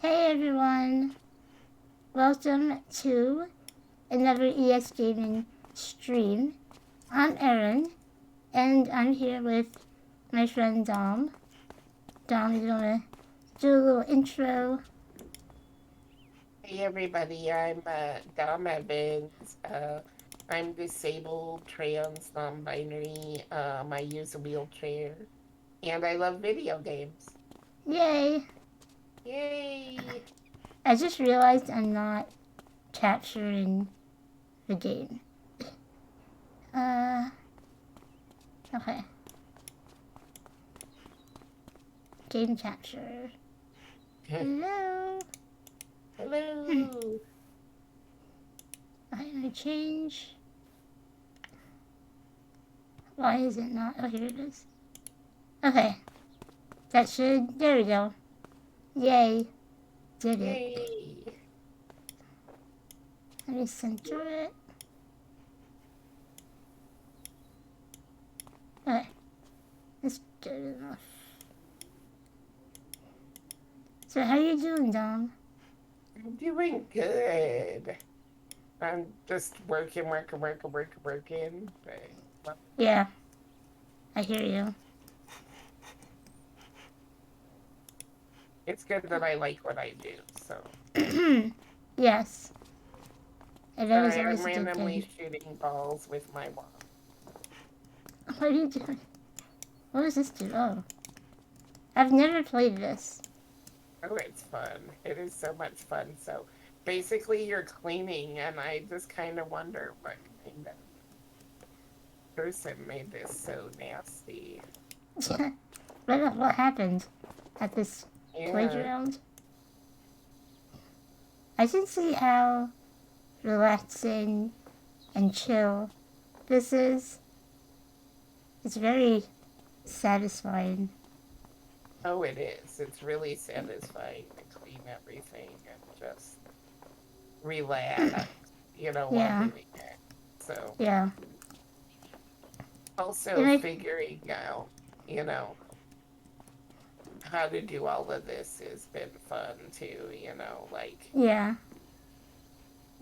Hey everyone, welcome to another ESGaming stream. I'm Erin, and I'm here with my friend Dom. Dom is gonna do a little intro. Hey everybody, I'm Dom Evans. I'm disabled, trans, non-binary. I use a wheelchair, and I love video games. Yay! Yay! I just realized I'm not capturing the game. Uh, okay. Game capture. Hello! Hello. I'm gonna change. Why is it not? Oh, here it is. Okay. That should. There we go. Yay. Did it. Yay! Let me center it. Okay. That's good enough. So how you doing, Dom? I'm doing good. I'm just working. But, well, Yeah, I hear you. it's good that I like what I do. So Yes. That is sorry, I'm always a good randomly thing. shooting balls with my wand. What are you doing? What does this do? Oh. I've never played this. Oh, it's fun. It is so much fun. So basically, you're cleaning, and I just kind of wonder what kind of person made this so nasty. What happened at this Yeah. playground? I can see how relaxing and chill this is. It's very satisfying. Oh, it is. It's really satisfying to clean everything and just relax, while Yeah, doing it. So yeah. also And I, figuring out, you know, how to do all of this has been fun too, yeah.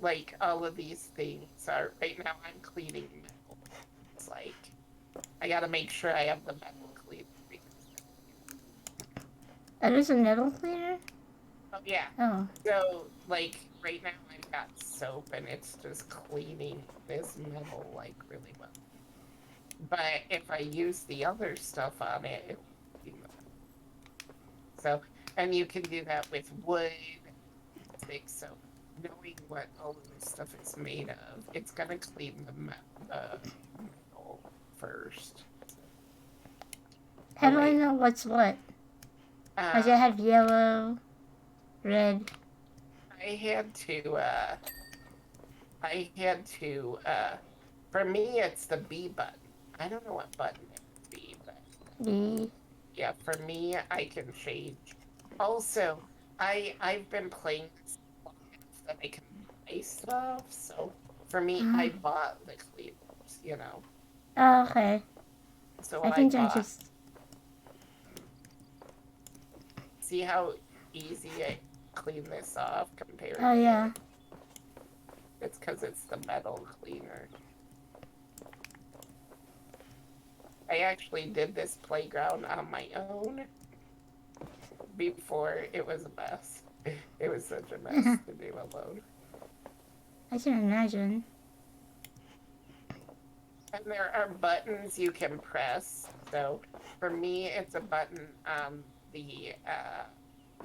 like all of these things are right now I'm cleaning metal. It's like I gotta make sure I have the metal clean because Oh, there's a metal cleaner? oh yeah. Oh. So like right now I've got soap and it's just cleaning this metal like really well. But if I use the other stuff on it, it won't clean the metal. So and you can do that with wood and things. So knowing what all of this stuff is made of, it's gonna clean the metal first. So, How oh do I wait. know what's what? Does it Um, have yellow, red? I had to I had to for me it's the B button. I don't know what button it would be, but B. yeah, for me I can change. Also, I've been playing this long enough that I can buy stuff. So for me, Uh, I bought the cleaners. oh, okay. So I I think I bought. just. See how easy I clean this off compared Oh, to yeah. it's because it's the metal cleaner. I actually did this playground on my own before it was a mess. It was such a mess to do alone. I can imagine. And there are buttons you can press. So for me, it's a button on the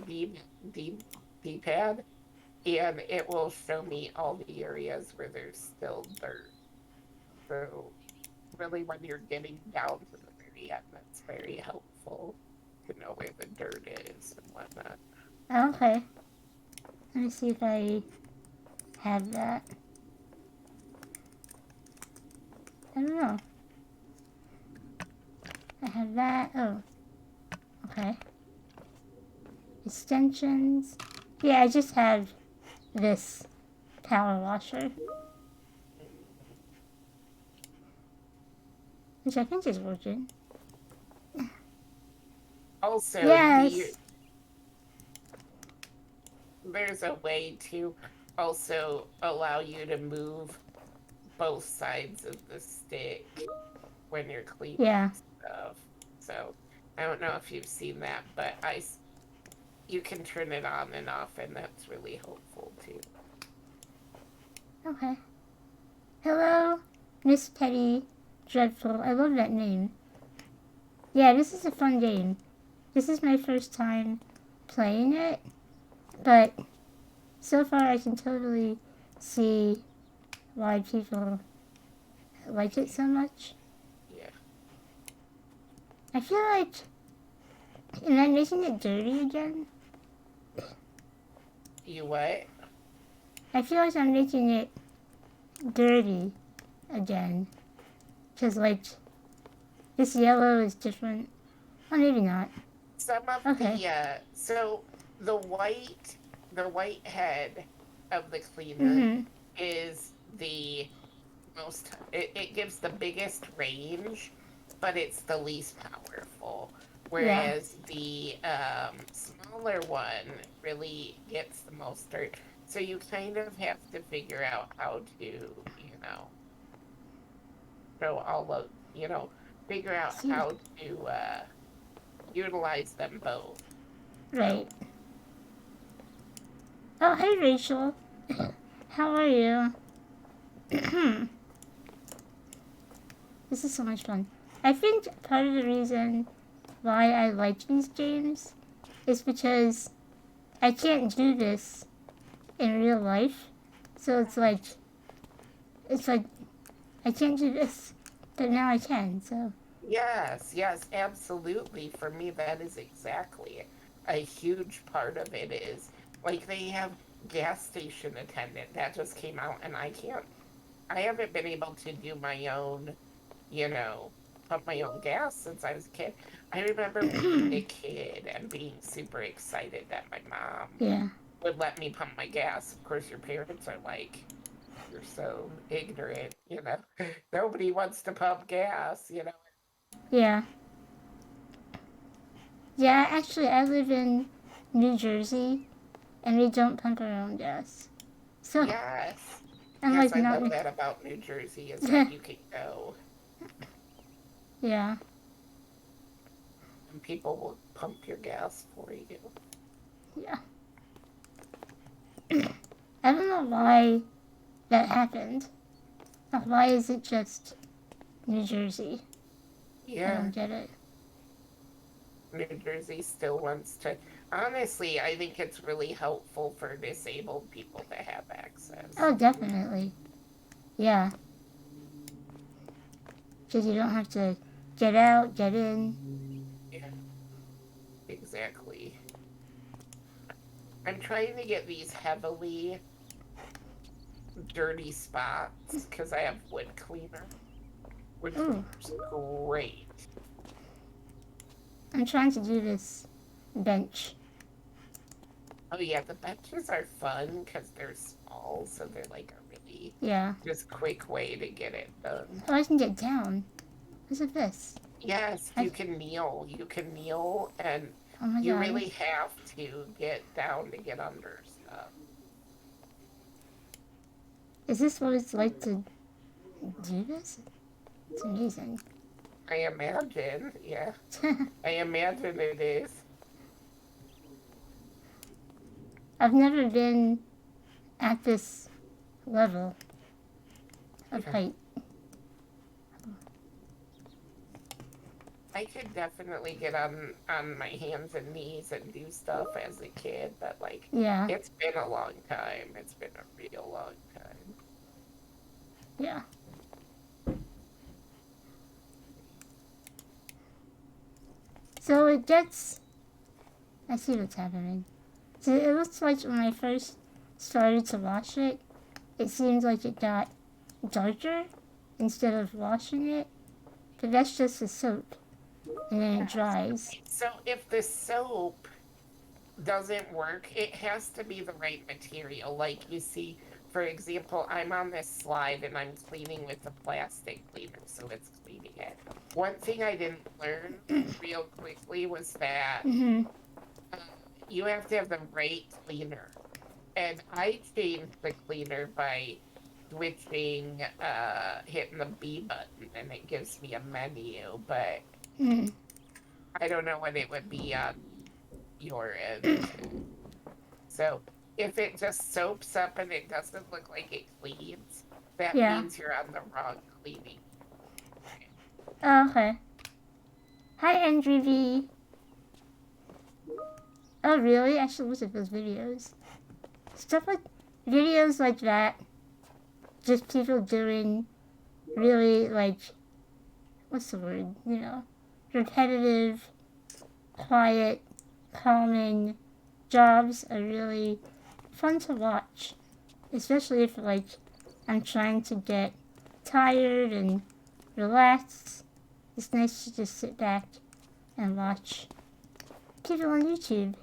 D, D, D-pad, and it will show me all the areas where there's still dirt. So really, when you're getting down to the very end, that's very helpful to know where the dirt is and whatnot. Oh, okay. Let me see if I have that. I don't know. I have that. Oh, okay. Extensions. Yeah, I just have this power washer, which I think is working. Also, Yes. there's a way to also allow you to move both sides of the stick when you're cleaning Yeah. stuff. So I don't know if you've seen that, but you can turn it on and off, and that's really helpful too. Okay. Hello, Miss Petty Dreadful. I love that name. Yeah, this is a fun game. This is my first time playing it, but so far I can totally see why people like it so much. Yeah. I feel like, am I making it dirty again? You what? I feel like I'm making it dirty again. Because, like, this yellow is different. Oh, maybe not. Some of Okay. so the white head of the cleaner Mm-hmm. is the it gives the biggest range, but it's the least powerful. Yeah. Whereas the smaller one really gets the most dirt. So you kind of have to figure out how to, so all of, figure out See. how to utilize them both. Right. So Oh, hey, Rachel. How are you? This is so much fun. I think part of the reason why I like these games is because I can't do this in real life. So it's like I can't do this, but now I can. So yes, yes, absolutely. For me, that is exactly a huge part of it is like they have gas station attendant that just came out, and I haven't been able to do my own, you know, pump my own gas since I was a kid. I remember being a kid and being super excited that my mom yeah, would let me pump my gas. Of course, your parents are like, you're so ignorant. Nobody wants to pump gas. yeah, yeah. Actually, I live in New Jersey, and we don't pump our own gas. So Yes. I'm Yes, like I not. love that about New Jersey is that you can go Yeah, and people will pump your gas for you. yeah. I don't know why that happened. Why is it just New Jersey? I Yeah, don't get it. New Jersey still wants to. Honestly, I think it's really helpful for disabled people to have access. Oh, definitely. Yeah, because you don't have to get out, get in. Yeah, exactly. I'm trying to get these heavily dirty spots because I have wood cleaner. Wood Ooh, cleaner's great. I'm trying to do this bench. Oh yeah, the benches are fun because they're small, so they're like a really Yeah. just quick way to get it done. Oh, I can get down. What's with this? Yes, I, you can kneel. You can kneel, and oh my you god. really have to get down to get under stuff. Is this what it's like to do this? It's amazing. I imagine, yeah, I imagine it is. I've never been at this level of Yeah. height. I could definitely get on my hands and knees and do stuff as a kid, but like Yeah, it's been a long time. It's been a real long time. yeah. So it gets. I see what's happening. So it looks like when I first started to wash it, it seemed like it got darker instead of washing it. But that's just the soap, and then it dries. So if the soap doesn't work, it has to be the right material. Like you see, for example, I'm on this slide and I'm cleaning with a plastic cleaner, so it's cleaning it. One thing I didn't learn real quickly was that Mm-hmm. uh, you have to have the right cleaner. And I changed the cleaner by switching, hitting the B button, and it gives me a menu, but Mm. I don't know what it would be on your end. So if it just soaps up and it doesn't look like it cleans, that Yeah. means you're on the wrong cleaning. Oh, okay. Hi, Andrew V. Oh, really? I should look at those videos. Stuff like videos like that. Just people doing really like what's the word? Repetitive, quiet, calming jobs are really fun to watch, especially if like I'm trying to get tired and relax. It's nice to just sit back and watch people on YouTube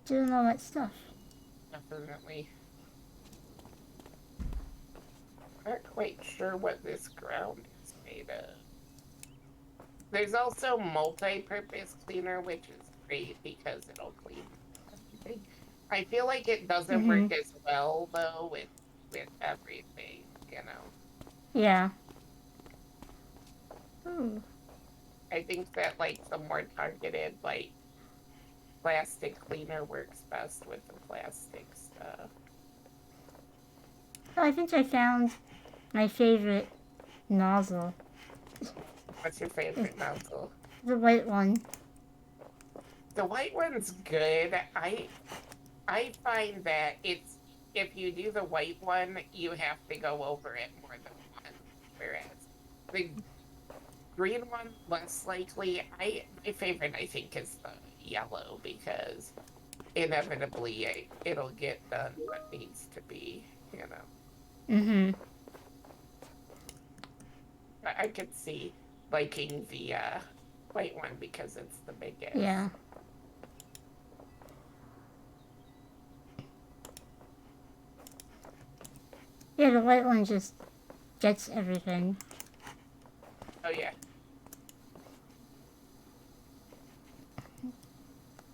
doing all that stuff. Definitely. Not quite sure what this ground is made of. There's also multi-purpose cleaner, which is great because it'll clean everything. I feel like it doesn't Mm-hmm. work as well though with everything, you know. Yeah. Ooh. I think that like the more targeted like plastic cleaner works best with the plastic stuff. Oh, I think I found my favorite nozzle. What's your It's favorite nozzle? the white one. The white one's good. I find that it's if you do the white one, you have to go over it more than once. Whereas the green one, less likely. My favorite I think is the yellow because inevitably it'll get done what needs to be, you know. Mm-hmm. I could see liking the white one because it's the biggest. Yeah. Yeah, the white one just gets everything. Oh yeah.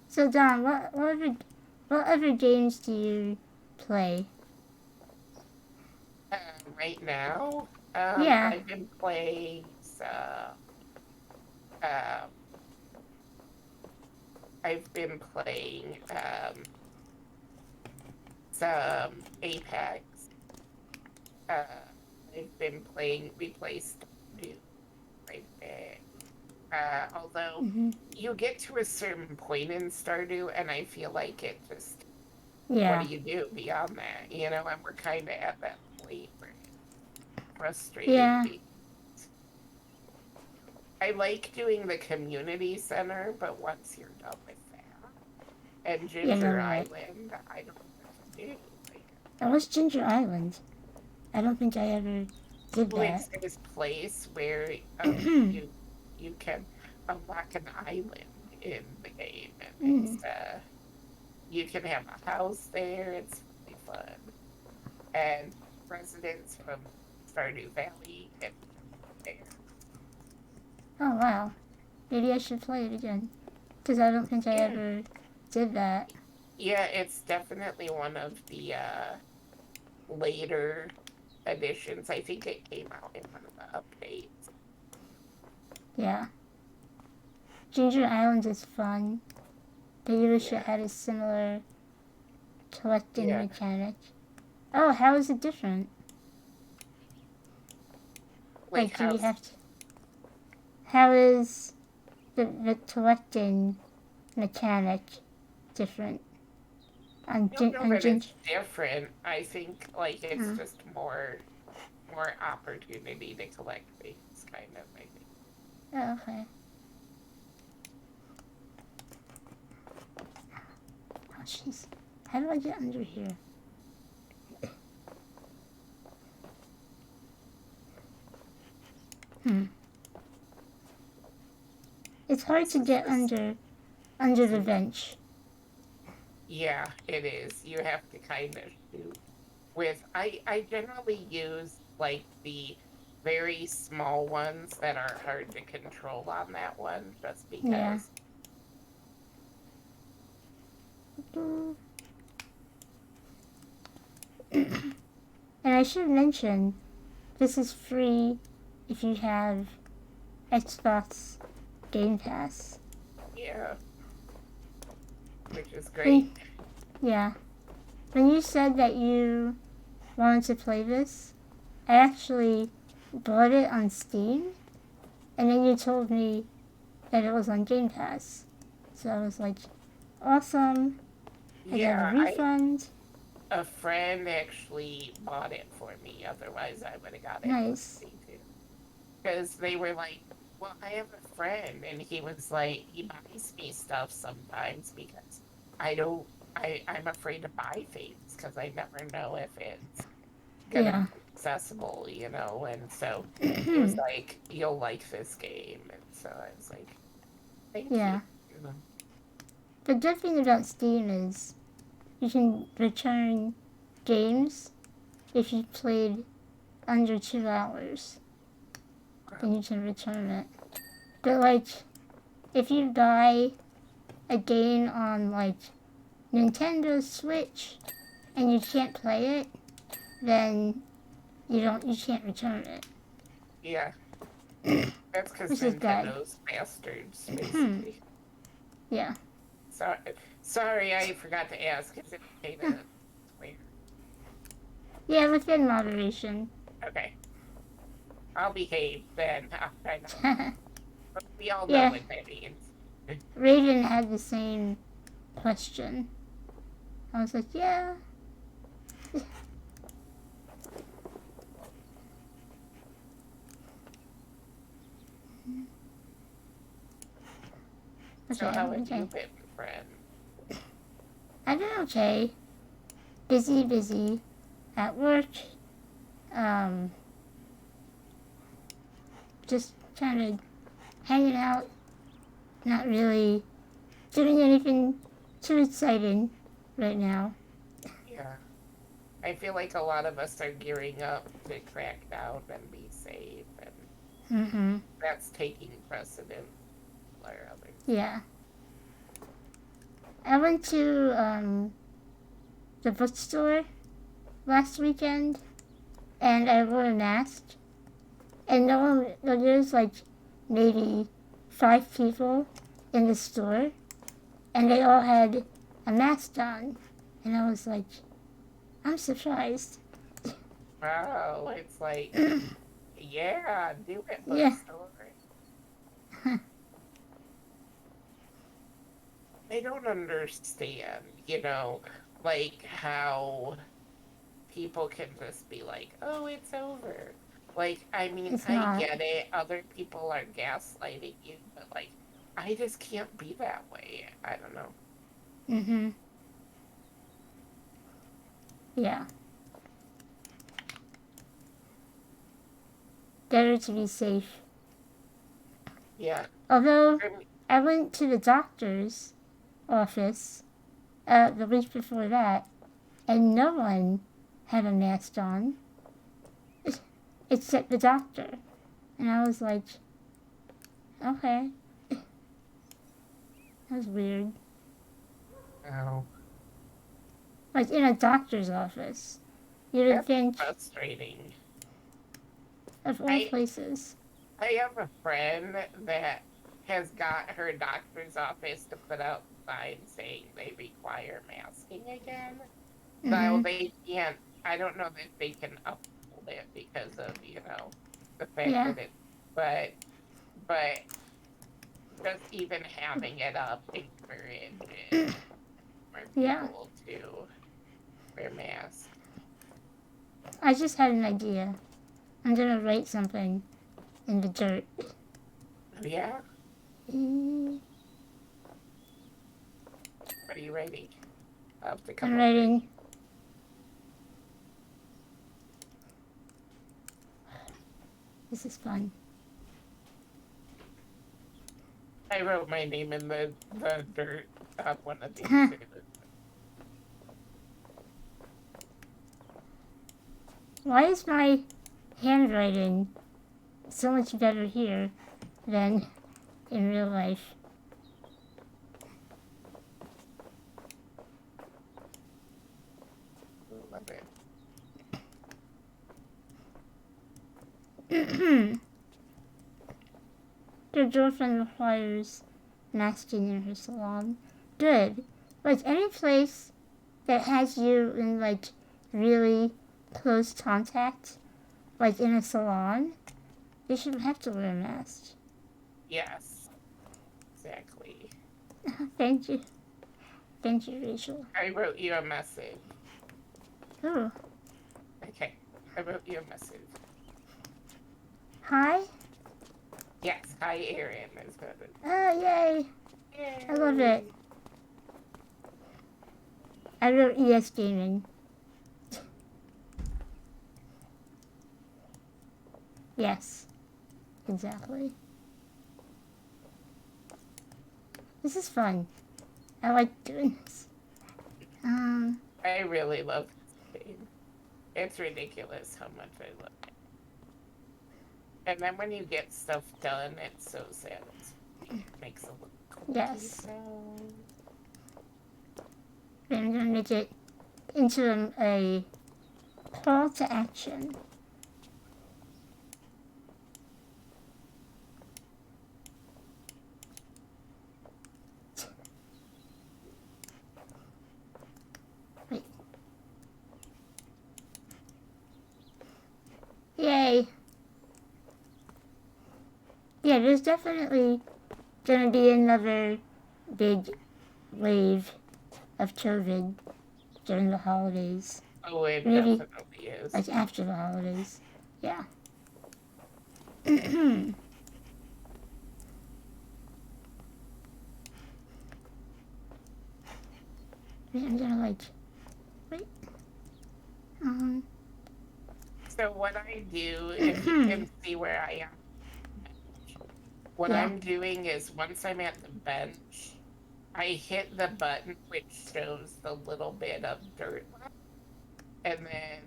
So Don, what other games do you play? Right now, Yeah. I've been playing some. Um, I've been playing some Apex. Uh, I've been playing. We play Stardew quite a bit. Although Mm-hmm. you get to a certain point in Stardew, and I feel like it just. What Yeah. do you do beyond that? You know, and we're kind of at that point where it's frustrating. Yeah. I like doing the community center, but once you're done with that, and Yeah, no, Ginger right. Island, I don't know what to do. Like, That was Ginger Island. I don't think I ever did well, that. it's this place where you you can unlock an island in the game, and Mm. you can have a house there. It's really fun, and residents from Stardew Valley can come there. Oh wow. Maybe I should play it again. Because I don't think I Yeah, ever did that. yeah, it's definitely one of the later editions. I think it came out in one of the updates. Yeah. Ginger Island is fun. They wish it Yeah, had a similar collecting yeah. mechanic. Oh, how is it different? Like Like, do you house. have to. How is the collecting mechanic different I don't know on that Ginger? it's different. I think like it's Oh, just more opportunity to collect things, kind of. I think. oh, okay. Oh, jeez. How do I get under here? Hmm. It's hard This to is get just under the bench. yeah, it is. You have to kind of shoot with. I generally use like the very small ones that are hard to control on that one, just Yeah. because. And I should mention, this is free if you have Xbox Game Pass. Yeah. Which is great. Yeah. When you said that you wanted to play this, I actually bought it on Steam, and then you told me that it was on Game Pass. So I was like, awesome. I got a Yeah, refund. a friend actually bought it for me. Otherwise, I would have got it for Nice. free too. Because they were like, well, I have a friend, and he was like, he buys me stuff sometimes because I don't, I'm afraid to buy things because I never know if it's gonna Yeah. be accessible, you know. And so he was like, you'll like this game. And so I was like, thank you. Yeah. The good thing about Steam is you can return games if you played under 2 hours. Then you can return it. But like, if you buy a game on like Nintendo Switch and you can't play it, then you can't return it. Yeah. That's because Which is bad. Nintendo's bastards, basically. Yeah. Sorry, I forgot to ask. Is it okay to swear? Yeah, within moderation. Okay. I'll behave then. I'll try not. But we all know Yeah. what that means. Raven had the same question. I was like, yeah. So Okay, how have okay. you been, friend? I've been okay. Busy at work. Um, just kind of hanging out, not really doing anything too exciting right now. Yeah. I feel like a lot of us are gearing up to crack down and be safe, and that's taking precedent for others. Yeah. I went to the bookstore last weekend, and I wore a mask, and no one. There's like maybe 5 people in the store, and they all had a mask on, and I was like, I'm surprised. Wow, it's like, yeah, do it, Yeah. bookstore. I don't understand, like how people can just be like, oh, it's over. Like, I mean, It's I not. get it. Other people are gaslighting you, but like, I just can't be that way. I don't know. Yeah. Better to be safe. Yeah. Although, I mean, I went to the doctor's office the week before that, and no one had a mask on except the doctor. And I was like, okay, that was weird. oh, Like in a doctor's office. You would that's think, frustrating. of all I places. I have a friend that has got her doctor's office to put out signs saying they require masking again. Now they can't. I don't know that they can uphold it because of the fact Yeah. that but just even having it up encourages more Yeah. people to wear masks. I just had an idea. I'm gonna write something in the dirt. Yeah. I'm What are you writing? I'll have to come over. writing. This is fun. I wrote my name in the dirt on one of these. Why is my handwriting so much better here than in real life? Love it. Your girlfriend requires masking in her salon. Good. Like any place that has you in like really close contact, like in a salon, you should have to wear a mask. Yes, exactly. Thank you. Thank you, Rachel. I wrote you a message. Ooh. Okay, I wrote you a message. Hi? Yes, hi, Erin. Is what it Oh, yay. is. I love it. I wrote ESGaming. Yes. Exactly. This is fun. I like doing this. I really love this game. It's ridiculous how much I love it. And then when you get stuff done, it's so satisfying. It makes a little clicking Yes. sound. I'm gonna make it into a call to action. Wait. Yay. Yeah, there's definitely gonna be another big wave of COVID during the holidays. Oh, it Maybe definitely is. like after the holidays. Yeah. I'm gonna like wait. So what I do, if you can see where I am, what Yeah. I'm doing is once I'm at the bench, I hit the button which shows the little bit of dirt left, and then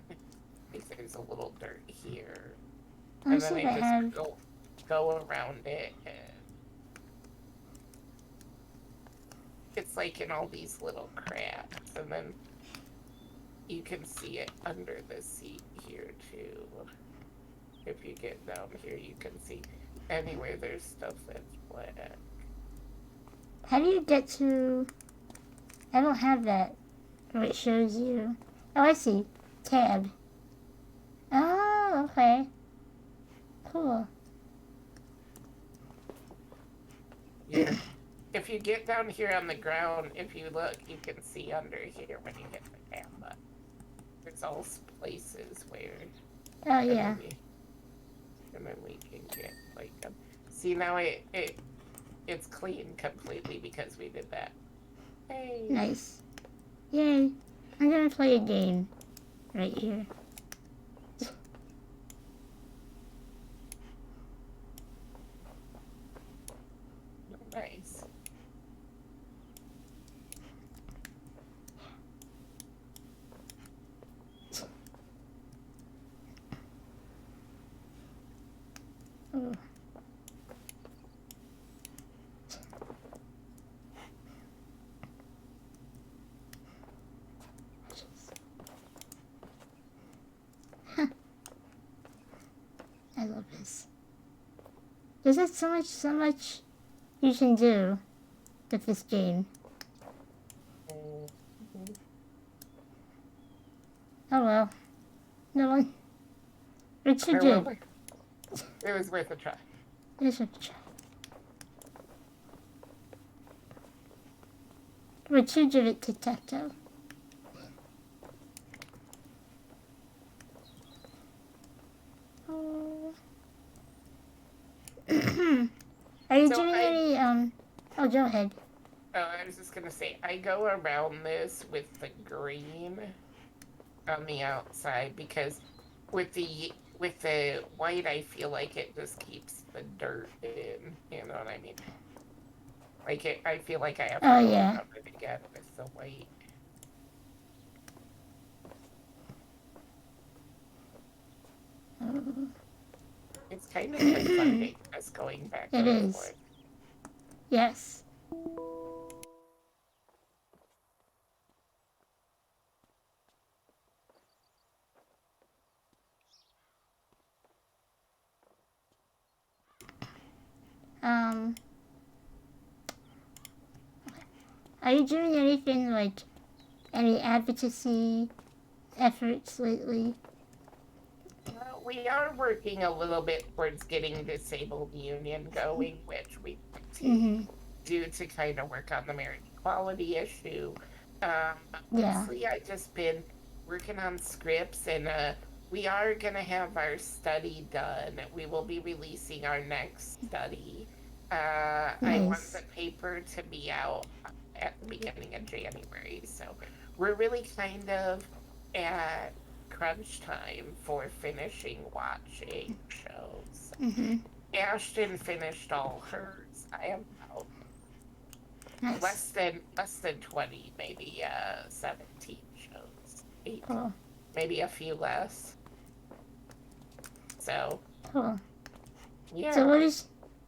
there's a little dirt here, Let me and see then if I I just have. go around it, and it's like in all these little cracks, and then you can see it under the seat here too. If you get down here, you can see anywhere there's stuff that's black. How do you get to? I don't have that. Where it shows you. Oh, I see. Tab. Oh, okay. Cool. Yeah. If you get down here on the ground, if you look, you can see under here when you hit the tab button. There's all places where. Oh, yeah. And then we can get like see now it's clean completely because we did that. Hey. Nice. Yay. I'm gonna play a game right here. Nice. Oh. I love this. There's just so much you can do with this game. Mm-hmm. Oh well. No one. What you It did. was worth a try. It's a try. What you did it, Tic-Tac-Toe. Oh. Are you doing any, oh, go ahead. Oh, I was just gonna say, I go around this with the green on the outside because with the white, I feel like it just keeps the dirt in. You know what I mean? Like I feel like I have to Oh, go yeah. around it again with the white. Oh. It's kind of confronting us going back It and is. forth. Yes. are you doing anything like any advocacy efforts lately? We are working a little bit towards getting disabled union going, which we want to Mm-hmm. do to kind of work on the marriage equality issue. But Yeah. mostly I just been working on scripts and we are gonna have our study done. We will be releasing our next study. I want the Nice. paper to be out at the beginning of January, so we're really kind of at crunch time for finishing watching shows. Mm-hmm. Ashton finished all hers. I am about Nice. less than 20, maybe 17 shows. 18, Cool. maybe a few less. So, Cool. So yeah. what is?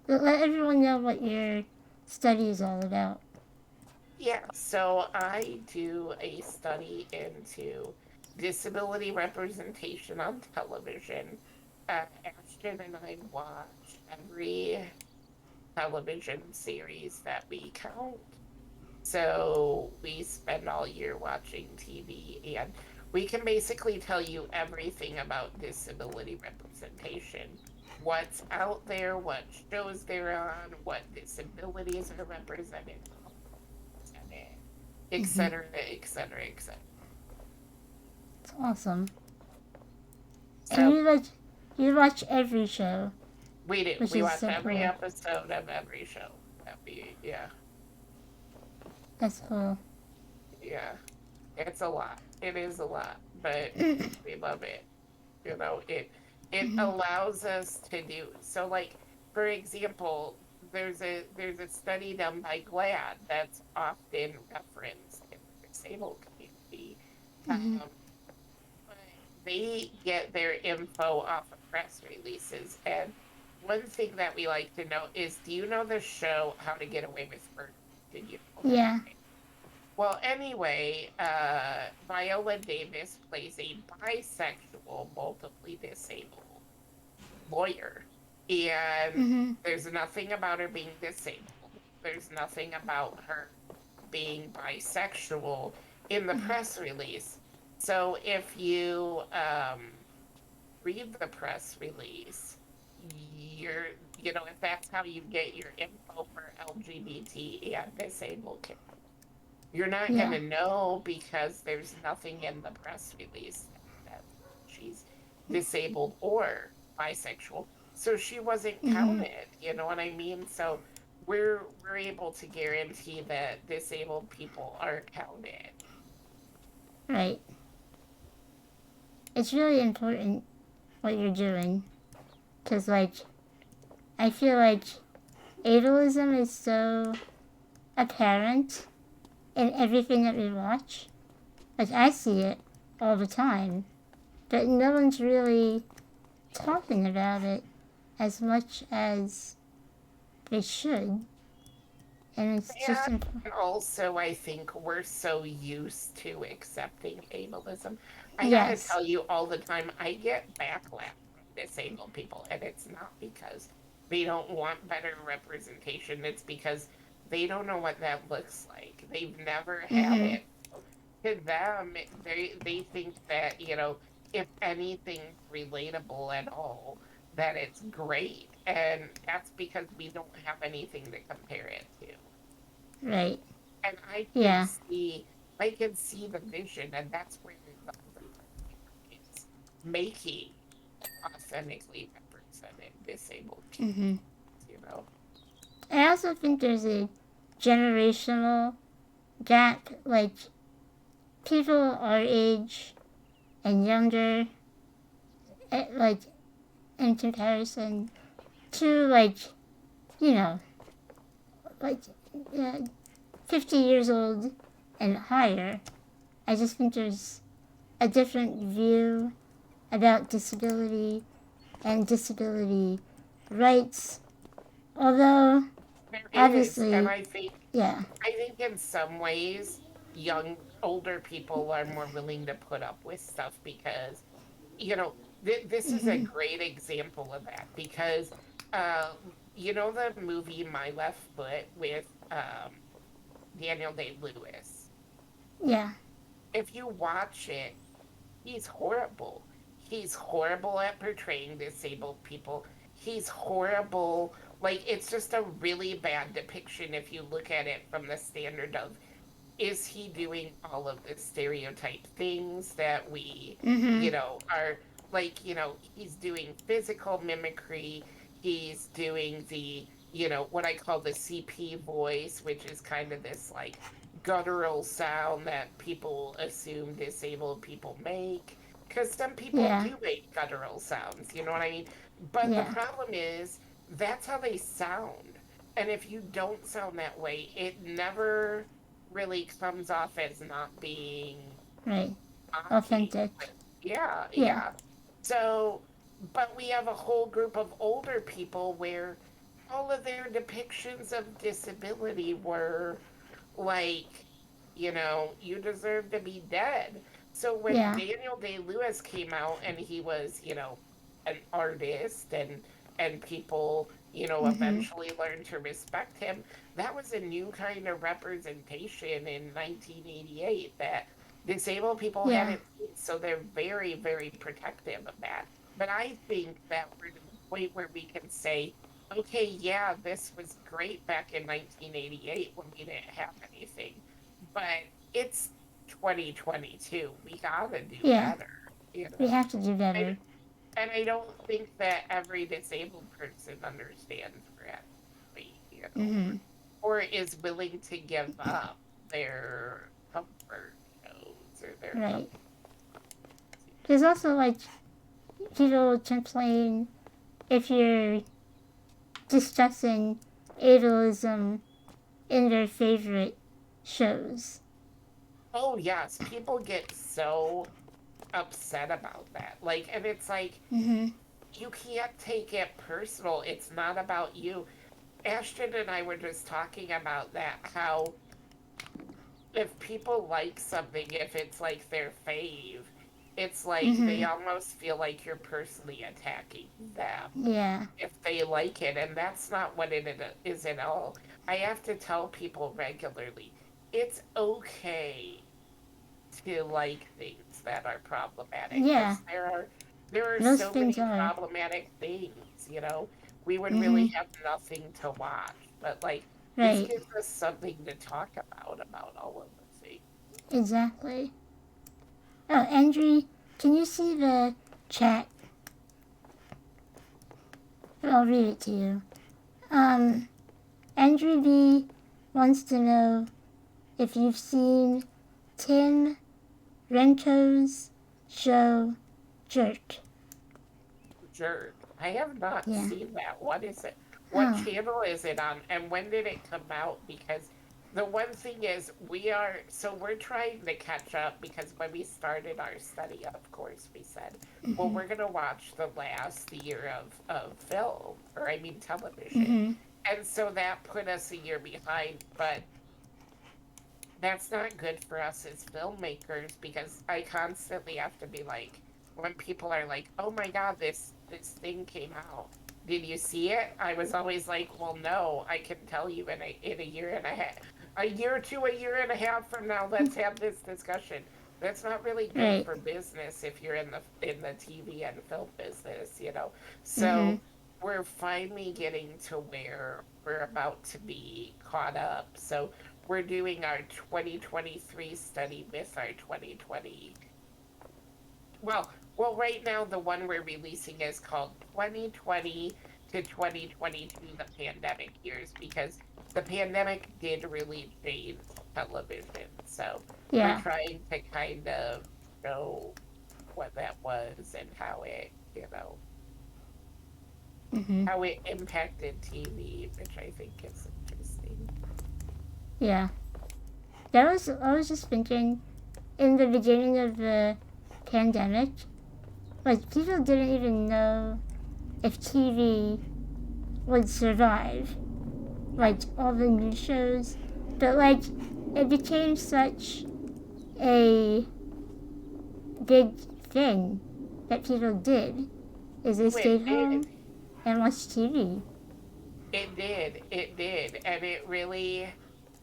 Let everyone know what your study is all about. Yeah, so I do a study into disability representation on television. Ashton and I watch every television series that we count. So we spend all year watching TV, and we can basically tell you everything about disability representation. What's out there, what shows they're on, what disabilities are represented, Mm-hmm. etc., etc., etc. It's awesome. And So you watch every show, we do. which We is watch so every cool. episode of every show that we, yeah, That's cool. yeah. It's a lot. It is a lot, but we love it. It Mm-hmm. allows us to do so. Like for example, there's a study done by GLAD that's often referenced in the disabled community. Mm-hmm. Um, but they get their info off of press releases. And one thing that we like to know is, do you know the show How to Get Away with Murder? Did you know that? Yeah. Well, anyway, Viola Davis plays a bisexual, multiply disabled lawyer. And Mm-hmm. there's nothing about her being disabled. There's nothing about her being bisexual in the press release. So if you read the press release, you're, if that's how you get your info for LGBT and disabled kids, you're not going Yeah. to know because there's nothing in the press release that she's disabled or bisexual. So she wasn't Mm-hmm. counted, you know what I mean? So we're able to guarantee that disabled people are counted. Right. It's really important what you're doing, cause like I feel like ableism is so apparent in everything that we watch. Like I see it all the time, but no one's really talking about it as much as they should, and it's just And also, I think we're so used to accepting ableism. I gotta yes. tell you all the time, I get backlash from disabled people, and it's not because they don't want better representation, it's because they don't know what that looks like. They've never had Mm-hmm. it. To them, they think that, if anything's relatable at all, that it's great. And that's because we don't have anything to compare it to. Right. And Yeah. I can see the vision, and that's where the other part is making authentically represented disabled Mm-hmm. kids. I also think there's a generational gap. Like people our age and younger, like in comparison to like you know like uh, 50 years old and higher. I just think there's a different view about disability and disability rights. Although, There is, and obviously, yeah. I think in some ways, older people are more willing to put up with stuff because, this is a Mm-hmm. great example of that because uh, you know the movie My Left Foot with Daniel Day-Lewis? Yeah. If you watch it, he's horrible. He's horrible at portraying disabled people. He's horrible. Like, it's just a really bad depiction if you look at it from the standard of, is he doing all of the stereotype things that we, Mm-hmm. are like, he's doing physical mimicry. He's doing the, what I call the CP voice, which is kind of this like guttural sound that people assume disabled people make. Because some people Yeah. do make guttural sounds, you know what I mean? But the Yeah. problem is, that's how they sound. And if you don't sound that way, it never really comes off as not being Right. mocking. Authentic. Yeah, Yeah. yeah. So, but we have a whole group of older people where all of their depictions of disability were like, you deserve to be dead. So when Yeah. Daniel Day-Lewis came out and he was, an artist and people, Mm-hmm. eventually learned to respect him, that was a new kind of representation in 1988 that disabled people Yeah. hadn't seen. So they're very, very protective of that. But I think that we're to the point where we can say, okay, yeah, this was great back in 1988 when we didn't have anything, but it's 2022. We gotta do Yeah. better, you We know. have to do And, better. and I don't think that every disabled person understands reality, Mm-hmm. or is willing to give up their comfort zones or their Right. comfort. There's also like people complain if you're discussing ableism in their favorite shows. Oh yes, people get so upset about that. Like, and it's like, Mm-hmm. you can't take it personal. It's not about you. Ashton and I were just talking about that, how if people like something, if it's like their fave, it's like they Mm-hmm. almost feel like you're personally attacking them Yeah. if they like it. And that's not what it is at all. I have to tell people regularly, it's okay to like things that are problematic, Yeah. because there are Most so things many are. problematic things. We would really Mm-hmm. have nothing to watch, but like, this Right. gives us something to talk about all of the things. Exactly. Oh, Andrew, can you see the chat? I'll read it to you. Um, Andrew B wants to know if you've seen Tim Rento's show Jerk. Jerk. I have not Yeah. seen that. What is it? What Oh. channel is it on? And when did it come out? Because the one thing is, we're trying to catch up, because when we started our study, of course, we said, well, Mm-hmm. we're going to watch the last year of film, or I mean television. Mm-hmm. And so that put us a year behind, but that's not good for us as filmmakers, because I constantly have to be like, when people are like, "Oh my God, this thing came out. Did you see it?" I was always like, "Well, no. I can tell you in a year and a half, a year to a year and a half from now. Let's have this discussion." That's not really good Right. for business if you're in the TV and film business. Mm-hmm. So we're finally getting to where we're about to be caught up. So we're doing our 2023 study with our 2020. Well, right now the one we're releasing is called 2020 to 2022, the pandemic years, because the pandemic did really change television. So we're Yeah. trying to kind of show what that was and Mm-hmm. how it impacted TV, which I think is interesting. Yeah. I was just thinking in the beginning of the pandemic, like people didn't even know if TV would survive. Like all the news shows. But like it became such a big thing that people did is they Oh, it stayed did. home and watched TV. It did, and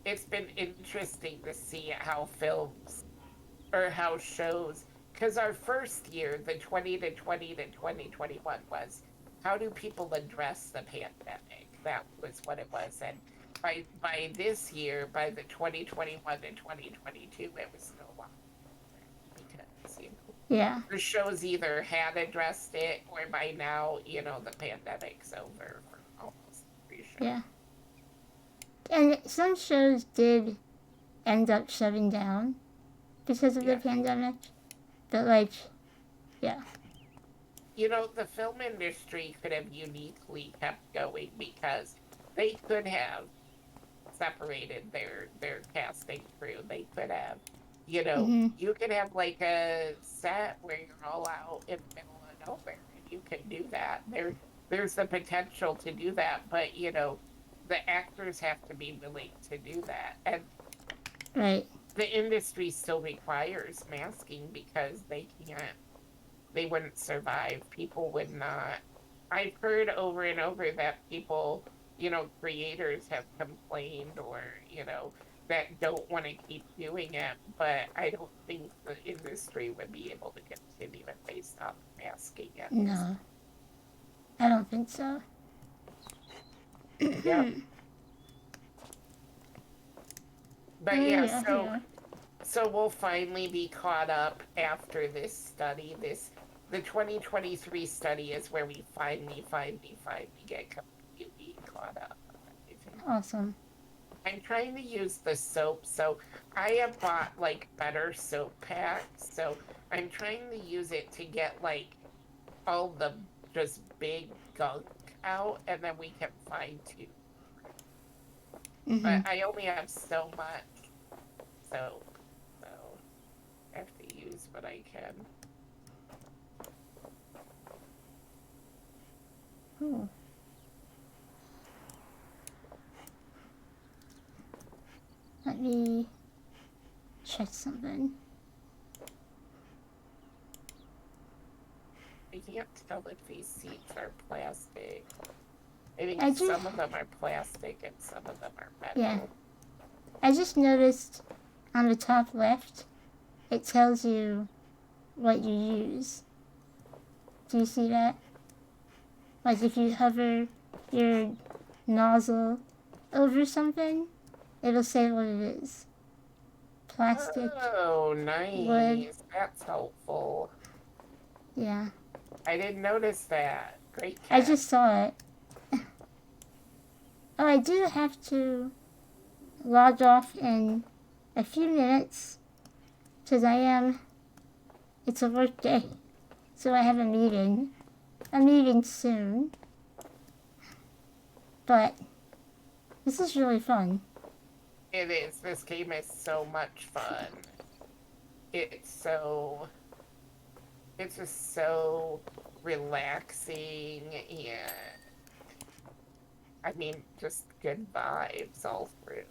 it's been interesting to see how films or how shows, because our first year, the 2020 to 2021, was how do people address the pandemic? That was what it was. And by this year, by the 2021 to 2022, it was no longer because, Yeah. the shows either had addressed it or by now, the pandemic's over for almost every show. Yeah. And some shows did end up shutting down because of the Yeah. pandemic. But, like, yeah. The film industry could have uniquely kept going because they could have separated their casting crew. They could have, Mm-hmm. you could have like a set where you're all out in the middle of nowhere, and you can do that. There's the potential to do that, but the actors have to be willing to do that, and Right. the industry still requires masking because they wouldn't survive. People would not. I've heard over and over that people, creators have complained or, that don't want to keep doing it, but I don't think the industry would be able to continue it based off masking at this. No. I don't think so. Yeah. Oh, But yeah, yeah, yeah. so we'll finally be caught up after this study. The 2023 study is where we finally get completely caught up on everything. Awesome. I'm trying to use the soap, so I have bought like better soap packs. So I'm trying to use it to get like all the just big gunk out, and then we can fine tune. Mm-hmm. But I only have so much soap, so I have to use what I can. Cool. Let me check something. I can't tell if these seats are plastic. I think I just, some of them are plastic and some of them are metal. Yeah. I just noticed on the top left, it tells you what you use. Do you see that? Like if you hover your nozzle over something, it'll say what it is. Plastic, Oh, nice. wood. That's helpful. Yeah. I didn't notice that. Great I catch. just saw it. Oh, I do have to log off in a few minutes because it's a work day. So I have a meeting. I'm meeting soon. But this is really fun. It is. This game is so much fun. It's just so relaxing and I mean just good vibes all through,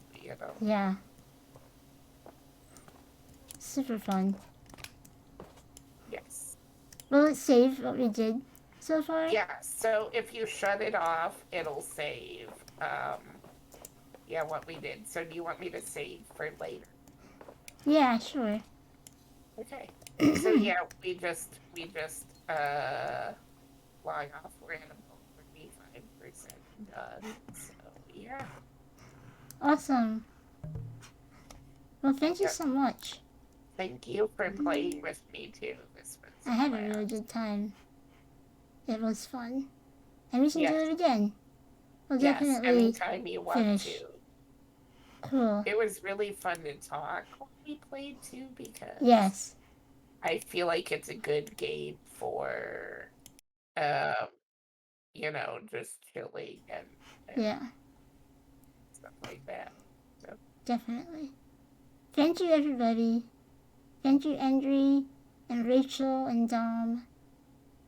Yeah. Super fun. Yes. Will it save what we did so far? Yeah, so if you shut it off, it'll save. Yeah, what we did. So do you want me to save for later? Yeah, sure. Okay. So yeah, we just log off. We're at about 35% done. So yeah. Awesome. Well, thank you so much. Thank you for playing with me too. This was I had a really good time. It was fun. And we can do it again. We'll definitely anytime you want finish. to. Cool. It was really fun to talk when we played too because Yes. I feel like it's a good game for just chilling and Yeah. stuff like that. So Definitely. Thank you, everybody. Thank you, Andre and Rachel and Dom.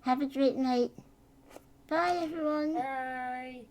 Have a great night. Bye, everyone. bye.